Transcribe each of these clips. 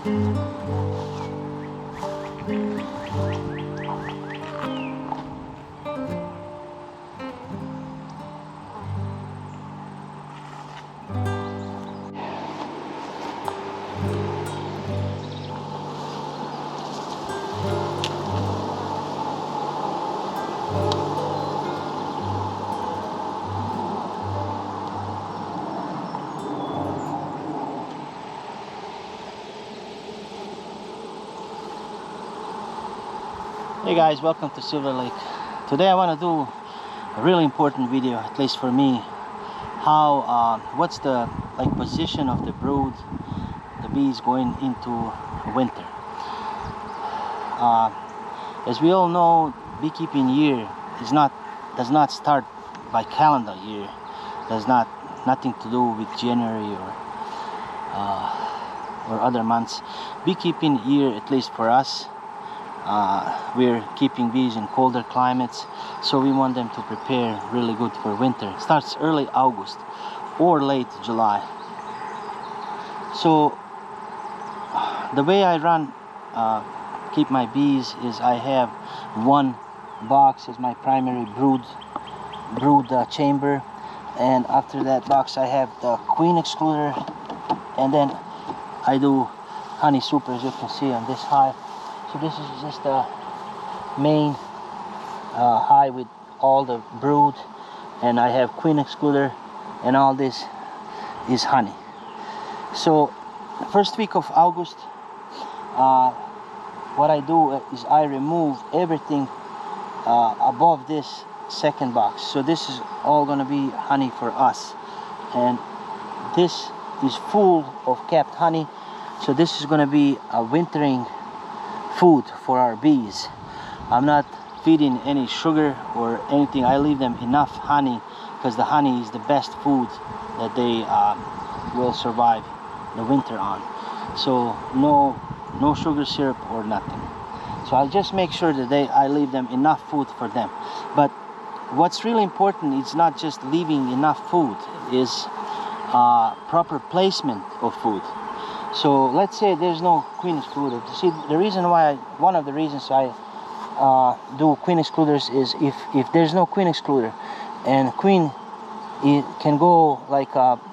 Hey guys, welcome to Silver Lake. Today I want to do a really important video, at least for me. How what's the position of the brood, the bees going into winter. As we all know, beekeeping year does not start by calendar year. Does nothing to do with January or other months. Beekeeping year, at least for us, we're keeping bees in colder climates, so we want them to prepare really good for winter. It starts early August or late July. So the way I keep my bees is I have one box as my primary brood chamber, and after that box I have the queen excluder, and then I do honey soup, as you can see on this hive. So this is just the main hive with all the brood, and I have queen excluder, and all this is honey. So first week of August, what I do is I remove everything above this second box. So this is all gonna be honey for us, and this is full of capped honey. So this is gonna be a wintering food for our bees. I'm not feeding any sugar or anything. I leave them enough honey, because the honey is the best food that they will survive the winter on. So no sugar syrup or nothing. So I just make sure that I leave them enough food for them. But what's really important is not just leaving enough food, is proper placement of food. So let's say there's no queen excluder. See, one of the reasons I do queen excluders is if there's no queen excluder, and queen can go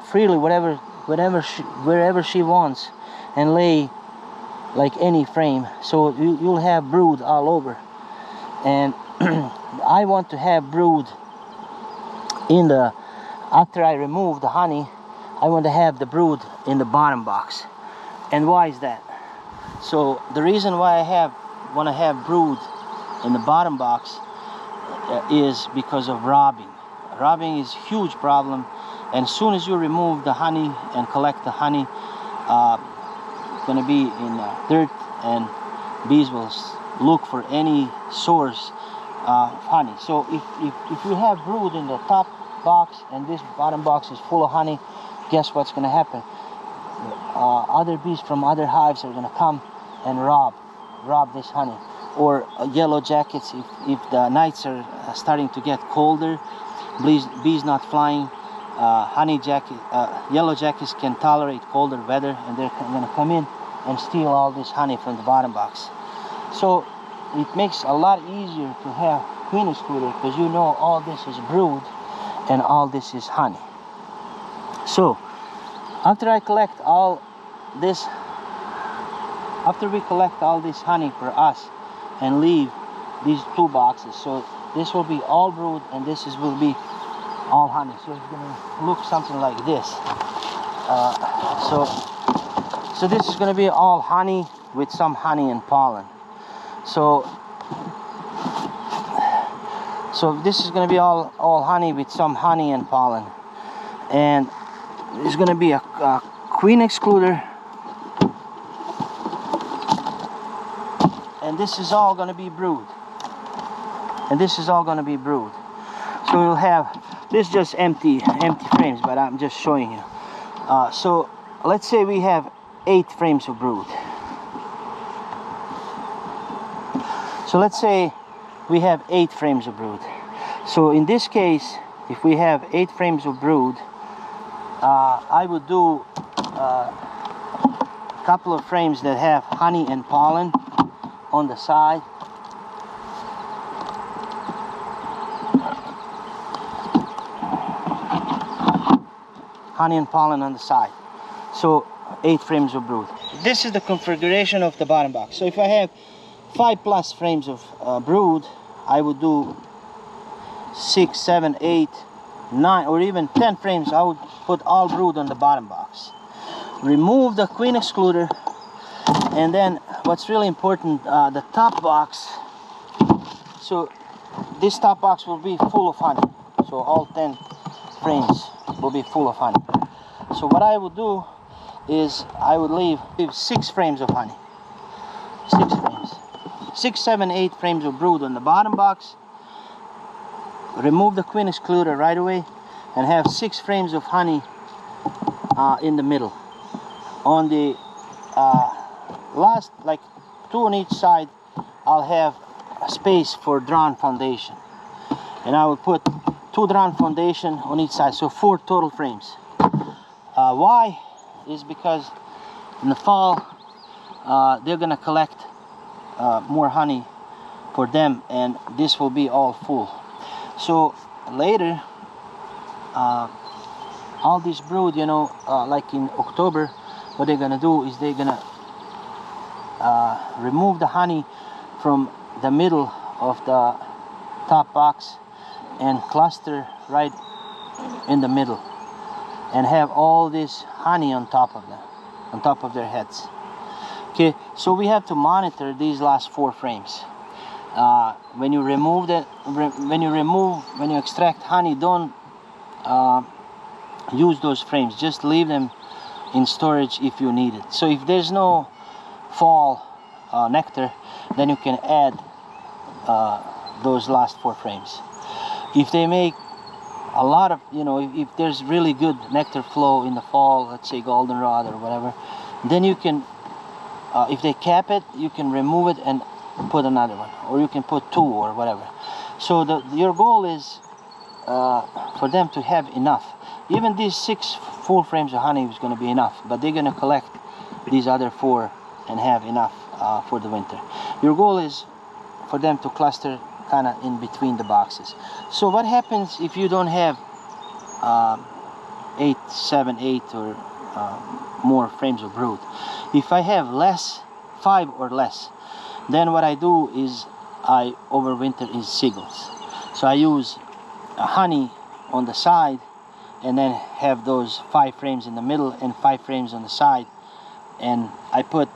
freely wherever she wants and lay like any frame. So you'll have brood all over, and I want to have brood after I remove the honey, I want to have the brood in the bottom box. And why is that? So the reason why I want to have brood in the bottom box is because of robbing. Robbing is a huge problem, and as soon as you remove the honey and collect the honey, it's going to be in dirt, and bees will look for any source of honey. So if you have brood in the top box and this bottom box is full of honey, guess what's going to happen? Other bees from other hives are going to come and rob this honey. Or yellow jackets, if the nights are starting to get colder, bees not flying, yellow jackets can tolerate colder weather, and they're going to come in and steal all this honey from the bottom box. So it makes a lot easier to have queen excluder, because you know all this is brood and all this is honey. So after we collect all this honey for us and leave these two boxes, so this will be all brood and will be all honey. So it's going to look something like this. So this is going to be all honey with some honey and pollen. So this is going to be all honey with some honey and pollen, and there's going to be a queen excluder, and this is all going to be brood, so you'll have this just empty frames, but I'm just showing you. So let's say we have 8 frames of brood. So let's say we have 8 frames of brood. So in this case, if we have 8 frames of brood, I would do a couple of frames that have honey and pollen on the side. Honey and pollen on the side. So 8 frames of brood. This is the configuration of the bottom box. So if I have 5+ frames of brood, I would do 6, 7, 8, 9 or even 10 frames. I would put all brood on the bottom box. Remove the queen excluder, and then what's really important, the top box. So this top box will be full of honey. So all 10 frames will be full of honey. So what I would do is I would leave 6 frames of honey. 6 frames. 6, 7, 8 frames of brood on the bottom box. Remove the queen excluder right away and have 6 frames of honey in the middle. On the last, like 2 on each side, I'll have a space for drawn foundation. And I will put 2 drawn foundation on each side, so 4 total frames. Why? Is because in the fall they're gonna collect more honey for them, and this will be all full. So later all this brood, you know, like in October, what they're gonna do is they're gonna remove the honey from the middle of the top box and cluster right in the middle and have all this honey on top of them, on top of their heads. Okay, so we have to monitor these last 4 frames. When you remove that, when you extract honey, don't use those frames. Just leave them in storage if you need it. So if there's no fall nectar, then you can add those last 4 frames. If they make a lot of, you know, if there's really good nectar flow in the fall, let's say goldenrod or whatever, then you can, if they cap it, you can remove it and put another one, or you can put 2 or whatever. So your goal is for them to have enough. Even these 6 full frames of honey is going to be enough, but they're going to collect these other 4 and have enough for the winter. Your goal is for them to cluster kind of in between the boxes. So what happens if you don't have 8, 7, 8 or more frames of brood? If I have less, 5 or less, then what I do is I overwinter in singles. So I use honey on the side and then have those 5 frames in the middle and 5 frames on the side, and I put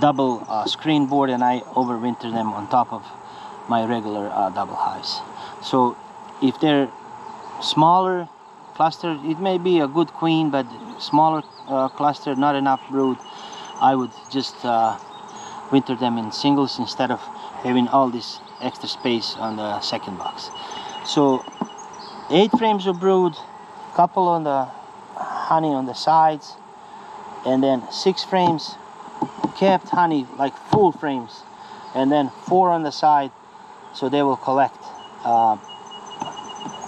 double screen board and I overwinter them on top of my regular double hives. So if they're smaller cluster, it may be a good queen, but smaller cluster, not enough brood, I would just winter them in singles instead of having all this extra space on the second box. So 8 frames of brood, couple on the honey on the sides, and then 6 frames capped honey, like full frames, and then 4 on the side, so they will collect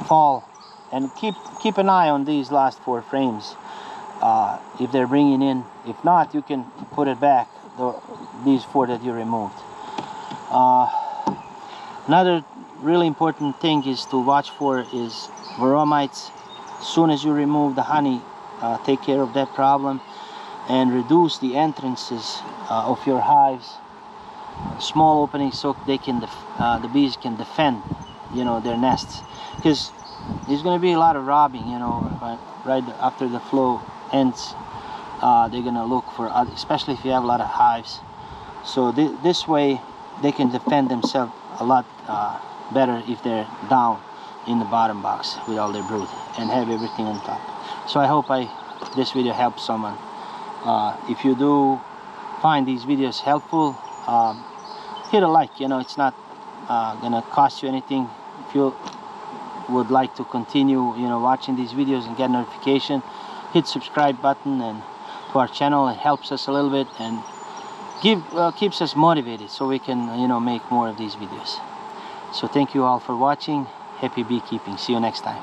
fall. And keep an eye on these last 4 frames if they're bringing in. If not, you can put it back, these 4 that you removed. Another really important thing is to watch for is varroa mites. As soon as you remove the honey, take care of that problem and reduce the entrances of your hives, small openings, so they can the bees can defend, you know, their nests, because there's going to be a lot of robbing, you know, right after the flow ends. They're going to look for, especially if you have a lot of hives. So this way they can defend themselves a lot better if they're down in the bottom box with all their brood and have everything on top. So I hope this video helps someone. If you do find these videos helpful, hit a like. You know, it's not gonna cost you anything. If you would like to continue, you know, watching these videos and get notification, hit subscribe button and to our channel. It helps us a little bit and keeps us motivated so we can, you know, make more of these videos. So thank you all for watching. Happy beekeeping. See you next time.